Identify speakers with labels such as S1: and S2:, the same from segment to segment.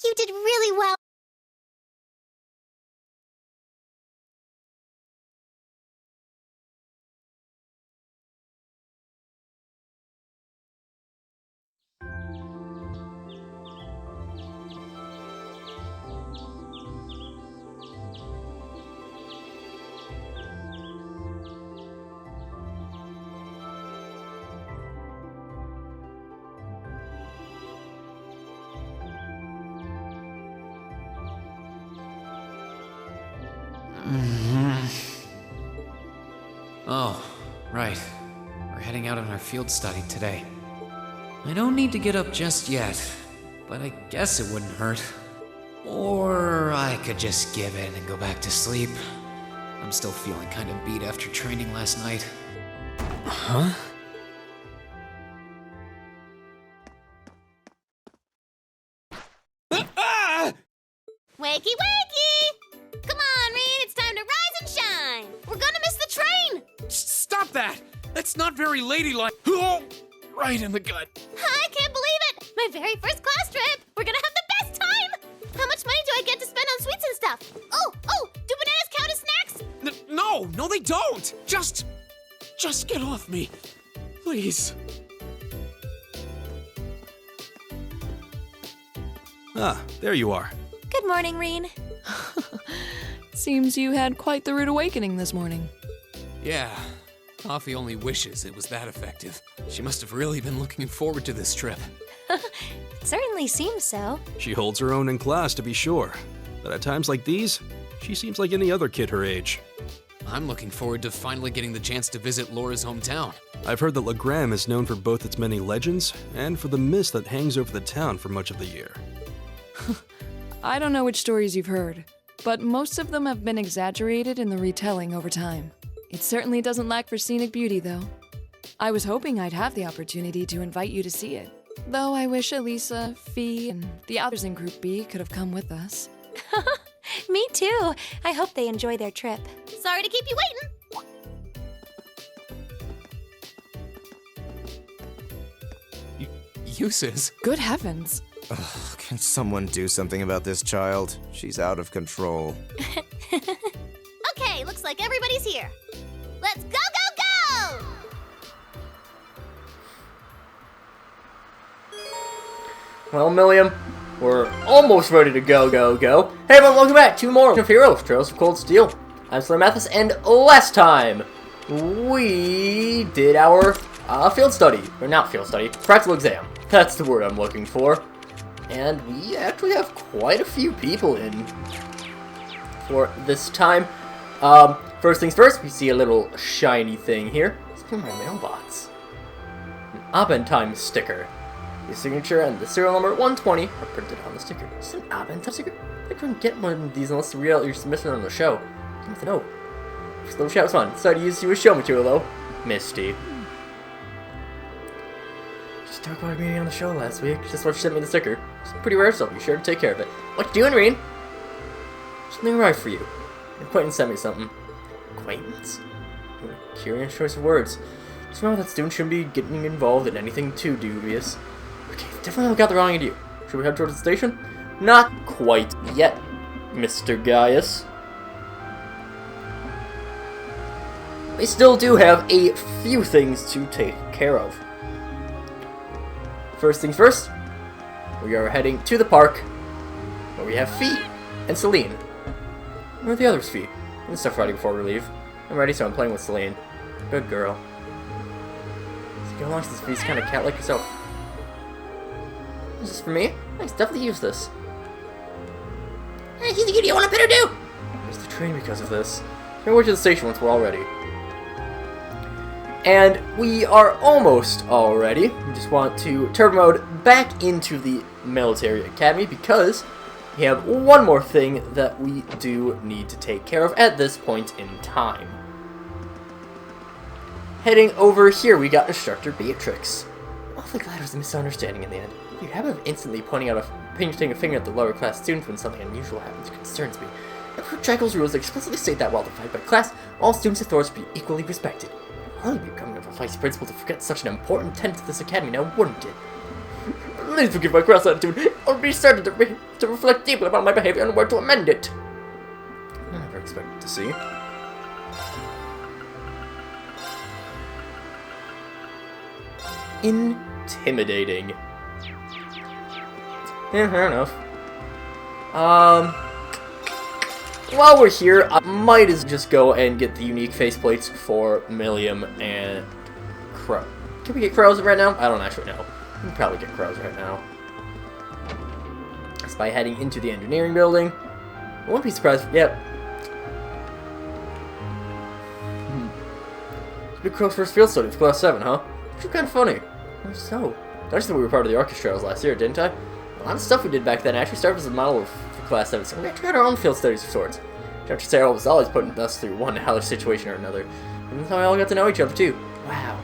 S1: You did really well.
S2: Oh, right. We're heading out on our field study today. I don't need to get up just yet, but I guess it wouldn't hurt. Or I could just give in and go back to sleep. I'm still feeling kind of beat after training last night. Huh?
S1: Wakey, wakey! Come on, Reed, it's time to rise and shine! We're gonna miss the train!
S3: Stop that! That's not very ladylike. Right in the gut.
S1: I can't believe it! My very first class trip! We're gonna have the best time! How much money do I get to spend on sweets and stuff? Oh, do bananas count as snacks?
S3: No, they don't! Just get off me. Please.
S4: Ah, there you are.
S1: Good morning, Reen.
S5: Seems you had quite the rude awakening this morning.
S3: Yeah, Coffee only wishes it was that effective. She must have really been looking forward to this trip.
S1: It certainly seems so.
S4: She holds her own in class, to be sure. But at times like these, she seems like any other kid her age.
S3: I'm looking forward to finally getting the chance to visit Laura's hometown.
S4: I've heard that Legram is known for both its many legends and for the mist that hangs over the town for much of the year.
S5: I don't know which stories you've heard, but most of them have been exaggerated in the retelling over time. It certainly doesn't lack for scenic beauty, though. I was hoping I'd have the opportunity to invite you to see it, though I wish Elisa, Fee, and the others in Group B could have come with us.
S1: Me too. I hope they enjoy their trip. Sorry to keep you waiting.
S3: Uses?
S5: Good heavens.
S6: Ugh, can someone do something about this child? She's out of control.
S1: Okay, looks like everybody's here. Let's go, go, go!
S7: Well, Milliam, we're almost ready to go, go, go. Hey everyone, welcome back to more of Heroes, Trails of Cold Steel. I'm SlayerMathis, and last time, we did our field study. Or not field study, practical exam. That's the word I'm looking for. And we actually have quite a few people in for this time. First things first, we see a little shiny thing here. It's in my mailbox. An Abentime sticker. The signature and the serial number 120 are printed on the sticker. It's an Abentime sticker? I couldn't get one of these unless you read out your submission on the show. You have to know. This little chat was fun. Decided to use you as show material though. Misty. Just talked about a meeting on the show last week. Just what she sent me the sticker. It's pretty rare, so be sure to take care of it. What you doing, Reen? Something right for you. An acquaintance sent me something. Acquaintance? Curious choice of words. Just remember that students shouldn't be getting involved in anything too dubious. Okay, definitely got the wrong idea. Should we head towards the station? Not quite yet, Mr. Gaius. We still do have a few things to take care of. First things first, we are heading to the park, where we have Fee and Celine. Where are the others, Fee? I'm gonna stuff ready before we leave. I'm ready, so I'm playing with Celine. Good girl. So go along to this Fee's kind of cat like yourself. Is this for me? Nice, definitely use this. Hey, he's a cutie, I want to pet her too! There's the train because of this. We'll go to the station once we're all ready. And we are almost all ready. We just want to turbo mode back into the military academy because we have one more thing that we do need to take care of at this point in time. Heading over here, we got Instructor Beatrix. Awfully glad it was a misunderstanding in the end. The habit of instantly pointing a finger at the lower class students when something unusual happens concerns me. Draco's rules explicitly state that while divided by class, all students' authority should be equally respected. It would be becoming of a vice principal to forget such an important tenet to this academy now, wouldn't it? Please forgive my crass attitude. I'll be certain to reflect deeply upon my behavior and work to amend it. I never expected to see. Intimidating. Yeah, fair enough. While we're here, I might as just go and get the unique faceplates for Milliam and Crow. Can we get Crows right now? I don't actually know. We can probably get Crows right now. That's by heading into the engineering building. I won't be surprised. Yep. Big Crow's first field study with class 7, huh? Which is kind of funny. So, I just thought we were part of the orchestra last year, didn't I? A lot of stuff we did back then actually started as a model for class 7, so we actually had our own field studies of sorts. Dr. Sarah was always putting us through one hellish situation or another. And that's how we all got to know each other, too. Wow.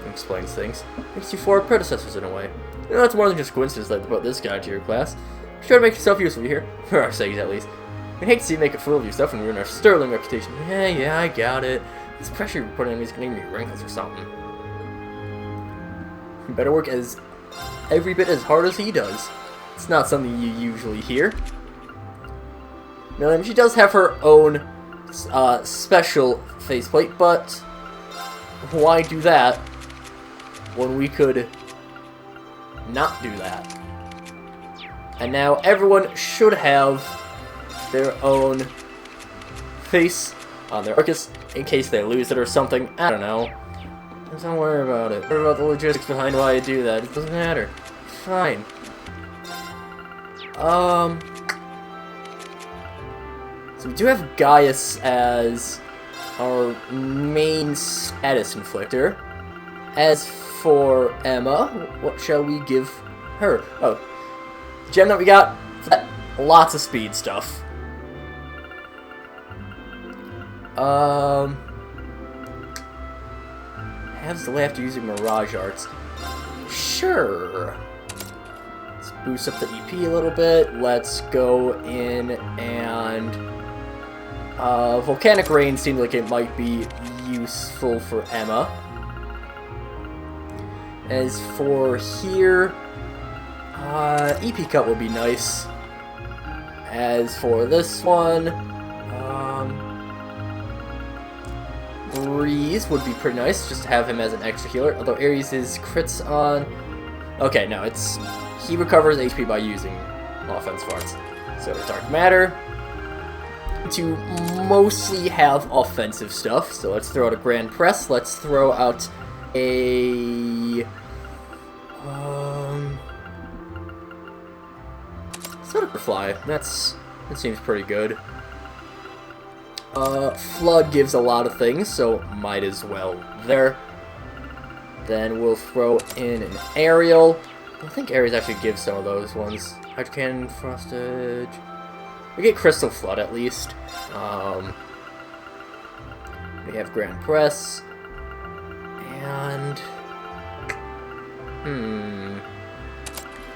S7: That explains things. Makes you four predecessors in a way. You know, that's more than just coincidence that they brought this guy to your class. Be sure to make yourself useful here. For our sakes, at least. We'd hate to see you make a fool of yourself and ruin our sterling reputation. Yeah, I got it. This pressure you're putting on me is gonna give me wrinkles or something. You better work as every bit as hard as he does. It's not something you usually hear. Now, she does have her own special faceplate, but why do that when we could not do that? And now everyone should have their own face on their Arcus in case they lose it or something. I don't know. Just don't worry about it. Worry about the logistics behind why I do that. It doesn't matter. Fine. So we do have Gaius as our main status inflictor. As for Emma, what shall we give her? Oh, the gem that we got, lots of speed stuff. Has delay after using Mirage Arts. Sure. Let's boost up the EP a little bit. Let's go in and Volcanic Rain seems like it might be useful for Emma. As for here, EP Cut would be nice. As for this one, Breeze would be pretty nice, just to have him as an extra healer. Although Ares is crits on... Okay, no, it's... He recovers HP by using offense farts. So Dark Matter. To mostly have offensive stuff. So let's throw out a Grand Press. Let's throw out a... Sort of Fly. That seems pretty good. Flood gives a lot of things, so might as well there. Then we'll throw in an Aerial. I think Ares actually gives some of those ones. Hydro Cannon, Frostage. We get Crystal Flood at least. We have Grand Press. And...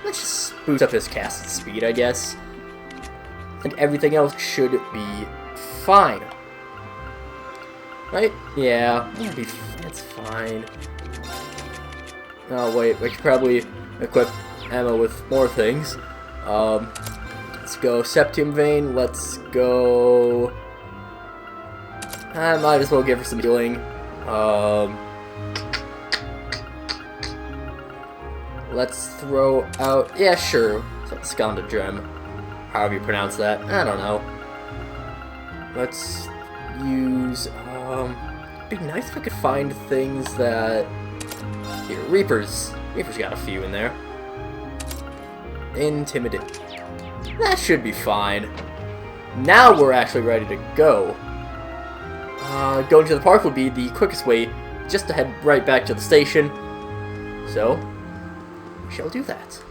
S7: Let's just boost up his cast speed, I guess. I think everything else should be fine. Right? Yeah, it's fine. Oh wait, we should probably equip Emma with more things. Let's go Septium Vein, let's go... I might as well give her some healing. Let's throw out... Yeah, sure. Skanda Gem. However you pronounce that. I don't know. Let's use... It'd be nice if I could find things that... Here, Reapers. Reapers got a few in there. Intimidate. That should be fine. Now we're actually ready to go. Going to the park would be the quickest way just to head right back to the station. So, we shall do that.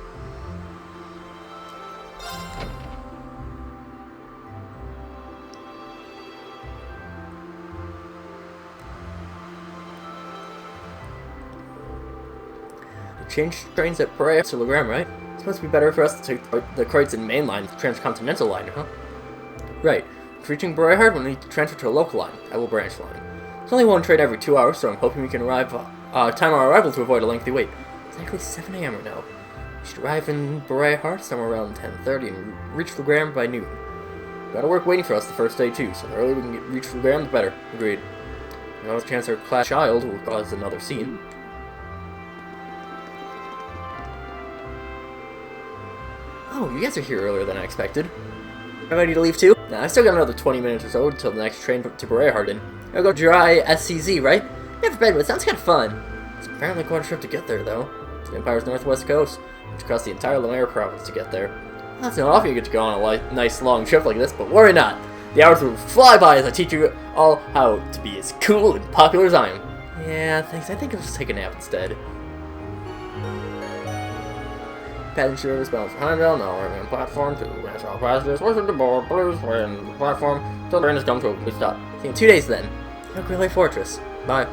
S7: Change trains at Praia to Legram, right? It's supposed to be better for us to take the crates in main line, the transcontinental line, huh? Right. For reaching Brayhard, we'll need to transfer to a local line, a branch line. It's only one train every 2 hours, so I'm hoping we can arrive time our arrival to avoid a lengthy wait. It's exactly 7 AM right now. We should arrive in Heart somewhere around 10:30 and reach Legram by noon. Gotta work waiting for us the first day too, so the earlier we can reach Legram, the better. Agreed. There's a chance our class child will cause another scene. Oh, you guys are here earlier than I expected. Am I ready to leave too? Nah, I still got another 20 minutes or so until the next train to Heart. I'll go dry SCZ, right? Never been, but it sounds kind of fun. It's apparently quite a trip to get there, though. It's the Empire's northwest coast, which across the entire Lemire province to get there. That's not often you get to go on a nice long trip like this, but worry not. The hours will fly by as I teach you all how to be as cool and popular as I am. Yeah, thanks. I think I'll just take a nap instead. Passenger service bound for Heimdall, now arriving on platform 2. National passengers, listen to board, please, when the platform, until the train has come to a complete stop. See you in 2 days then. Go Relay Fortress. Bye.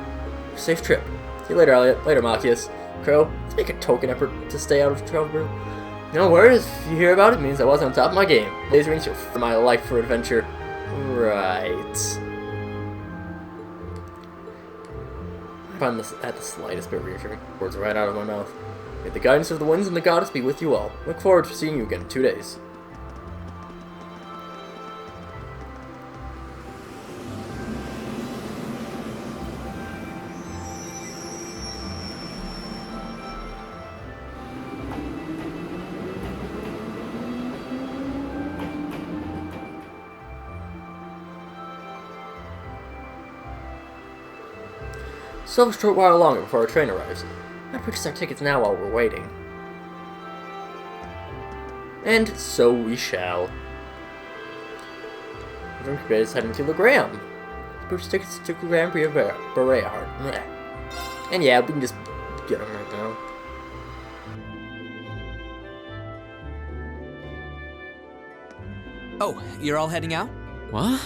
S7: Safe trip. See you later, Elliot. Later, Machias. Crow, let's make a token effort to stay out of trouble. No worries, if you hear about it, means I wasn't on top of my game. Laser rings for my life for adventure. Right. I find this at the slightest bit reassuring. Words right out of my mouth. May the guidance of the winds and the goddess be with you all. Look forward to seeing you again in 2 days. Still a short while longer before our train arrives. I'd purchase our tickets now while we're waiting. And so we shall. Drunk bed is heading to Legram. Purchase tickets to Legram via Heart. And yeah, we can just get them right now.
S3: Oh, you're all heading out?
S2: What?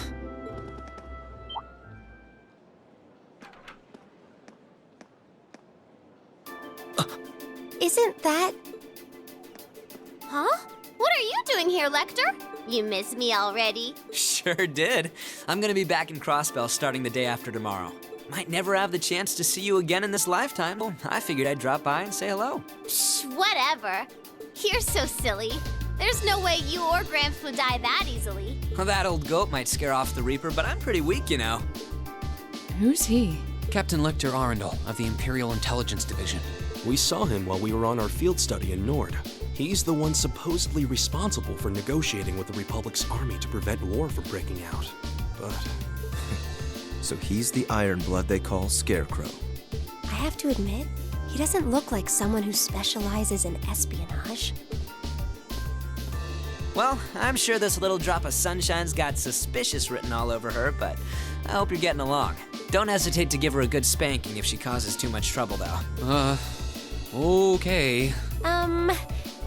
S1: Isn't that... Huh? What are you doing here, Lecter? You miss me already?
S8: Sure did. I'm gonna be back in Crossbell starting the day after tomorrow. Might never have the chance to see you again in this lifetime. Well, I figured I'd drop by and say hello.
S1: Shh, whatever. You're so silly. There's no way you or Gramps would die that easily.
S8: Well, that old goat might scare off the Reaper, but I'm pretty weak, you know.
S5: Who's he?
S2: Captain Lecter Arundel of the Imperial Intelligence Division.
S4: We saw him while we were on our field study in Nord. He's the one supposedly responsible for negotiating with the Republic's army to prevent war from breaking out. But...
S6: So he's the Ironblood they call Scarecrow.
S9: I have to admit, he doesn't look like someone who specializes in espionage.
S8: Well, I'm sure this little drop of sunshine's got suspicious written all over her, but I hope you're getting along. Don't hesitate to give her a good spanking if she causes too much trouble, though.
S2: Okay.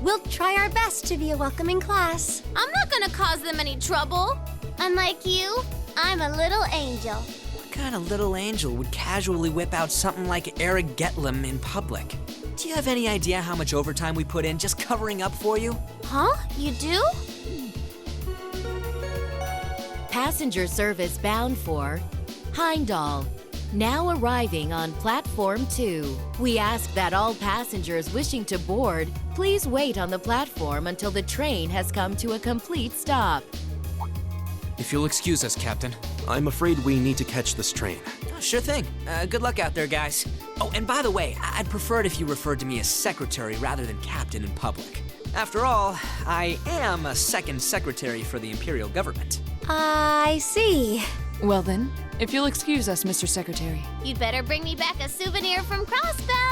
S9: We'll try our best to be a welcoming class.
S1: I'm not gonna cause them any trouble. Unlike you, I'm a little angel.
S8: What kind of little angel would casually whip out something like Eric Getlem in public? Do you have any idea how much overtime we put in just covering up for you?
S1: Huh? You do?
S10: Passenger service bound for Heimdall. Now arriving on platform 2. We ask that all passengers wishing to board please wait on the platform until the train has come to a complete stop.
S2: If you'll excuse us, Captain.
S4: I'm afraid we need to catch this train.
S8: Oh, sure thing. Good luck out there, guys. Oh, and by the way, I'd prefer it if you referred to me as secretary rather than captain in public. After all, I am a second secretary for the Imperial government.
S9: I see.
S5: Well then, if you'll excuse us, Mr. Secretary.
S1: You'd better bring me back a souvenir from Crossbell.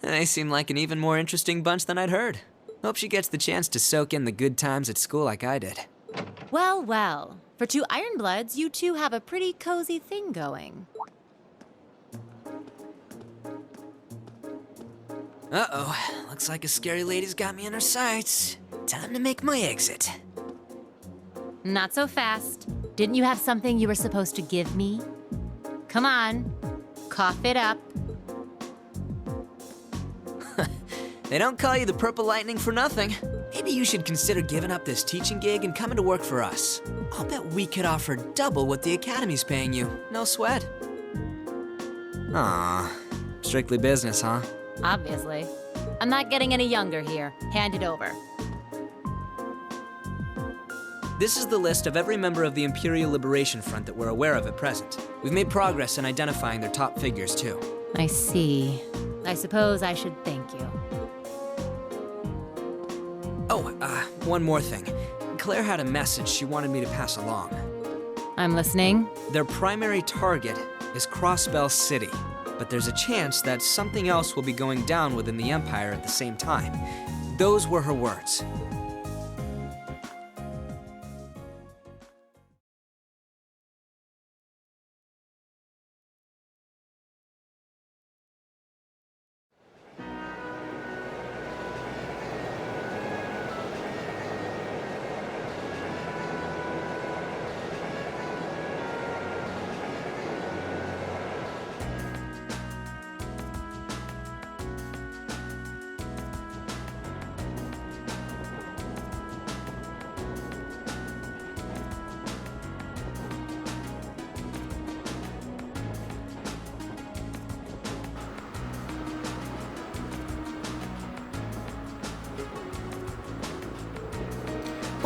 S8: They seem like an even more interesting bunch than I'd heard. Hope she gets the chance to soak in the good times at school like I did.
S10: Well, well. For two Ironbloods, you two have a pretty cozy thing going.
S8: Uh-oh. Looks like a scary lady's got me in her sights. Time to make my exit.
S10: Not so fast. Didn't you have something you were supposed to give me? Come on. Cough it up.
S8: They don't call you the Purple Lightning for nothing. Maybe you should consider giving up this teaching gig and coming to work for us. I'll bet we could offer double what the Academy's paying you. No sweat. Aw, strictly business, huh?
S10: Obviously. I'm not getting any younger here. Hand it over.
S8: This is the list of every member of the Imperial Liberation Front that we're aware of at present. We've made progress in identifying their top figures, too.
S10: I see. I suppose I should thank you.
S8: Oh, one more thing. Claire had a message she wanted me to pass along.
S10: I'm listening.
S8: Their primary target is Crossbell City, but there's a chance that something else will be going down within the Empire at the same time. Those were her words.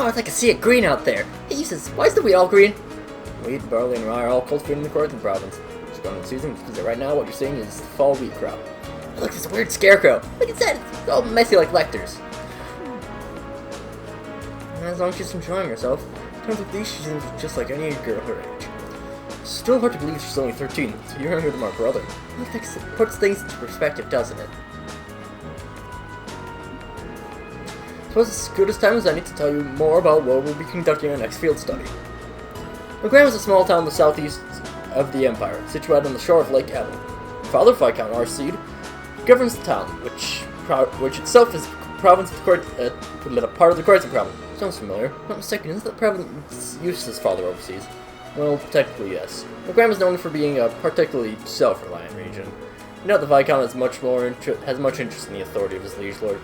S7: Oh, I can see it green out there. Jesus, why is the wheat all green? Wheat, barley, and rye are all cultivated in the Northern Province. It's going in season because right now what you're seeing is the fall wheat crop. Look, it's a weird scarecrow. Like I said, it's all messy like Lecter's. And as long as she's enjoying herself, in terms of these, she seems just like any girl her age. It's still hard to believe she's only 13, so you're younger than my brother. It puts things into perspective, doesn't it? So it's as good as time as any to tell you more about what we'll be conducting our next field study. Legram is a small town in the southeast of the Empire, situated on the shore of Lake Evan. Father Viscount Arseed governs the town, which itself is province of part of the Croydon province. Sounds familiar. Not mistaken, isn't the province Eustace's father overseas? Well, technically yes. Legram is known for being a particularly self-reliant region. You know, the Viscount has much interest in the authority of his liege lord.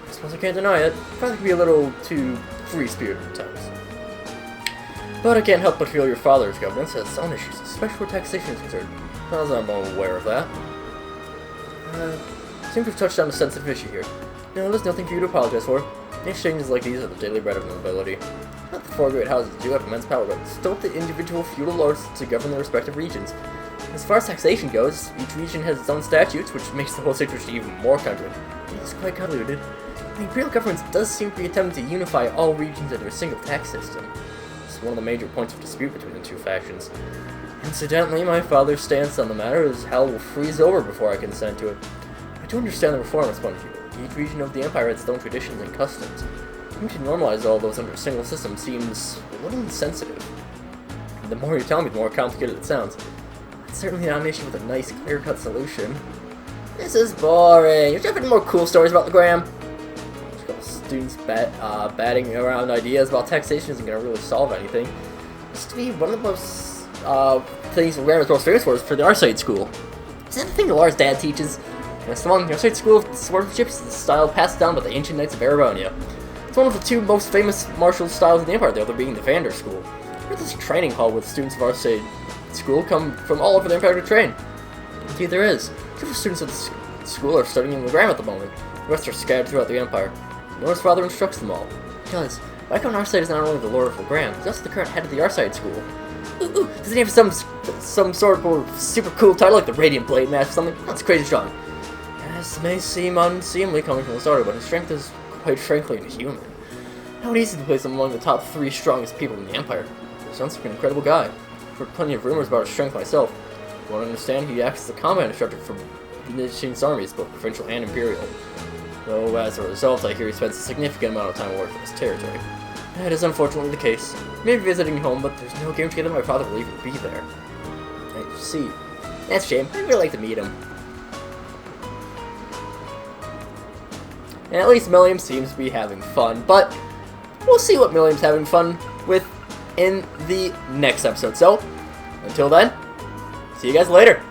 S7: I suppose I can't deny it. Probably can be a little too free-spirited at times. But I can't help but feel your father's governance has its own issues, especially where taxation is concerned. As I'm aware of that. Seems we've touched on a sensitive issue here. No, there's nothing for you to apologize for. Exchanges like these are the daily bread of nobility. Not the four great houses do have immense power, but still the individual feudal lords to govern their respective regions. As far as taxation goes, each region has its own statutes, which makes the whole situation even more convoluted. It's quite convoluted. The Imperial government does seem to be attempting to unify all regions under a single tax system. It's one of the major points of dispute between the two factions. Incidentally, my father's stance on the matter is hell will freeze over before I consent to it. I do understand the reformist point of view. Each region of the Empire has its own traditions and customs. Trying to normalize all those under a single system seems a little insensitive. The more you tell me, the more complicated it sounds. It's certainly not an issue with a nice, clear-cut solution. This is boring. You have any more cool stories about Legram? Students batting around ideas about taxation isn't going to really solve anything. It's to be one of the most things Legram is most famous for the Arseid School. Is that the thing Laura's dad teaches? It's the one, the Arseid School of Swordsmanship is the style passed down by the ancient knights of Erevonia. It's one of the two most famous martial styles in the Empire, the other being the Vander School. There's this training hall where the students of Arseid School come from all over the Empire to train. Indeed there is. Two of the students of the school are studying in Legram at the moment. The rest are scattered throughout the Empire. Nora's father instructs them all. Because Viscount Arseid is not only the Lord of Legram, he's also the current head of the Arseid School. Ooh, does he have some sort of super cool title like the Radiant Blade Master or something? That's crazy strong. Yes, it may seem unseemly coming from the starter, but his strength is quite frankly inhuman. How easy to place him among the top 3 strongest people in the Empire. He sounds like an incredible guy. I've heard plenty of rumors about his strength myself. You want to understand, he acts as a combat instructor for the Nishin's armies, both provincial and imperial. Though, as a result, I hear he spends a significant amount of time working for his territory. That is unfortunately the case. Maybe visiting home, but there's no guarantee that my father will even be there. I see. That's a shame. I'd really like to meet him. And at least Milliam seems to be having fun, but we'll see what Milliam's having fun with in the next episode. So, until then, see you guys later.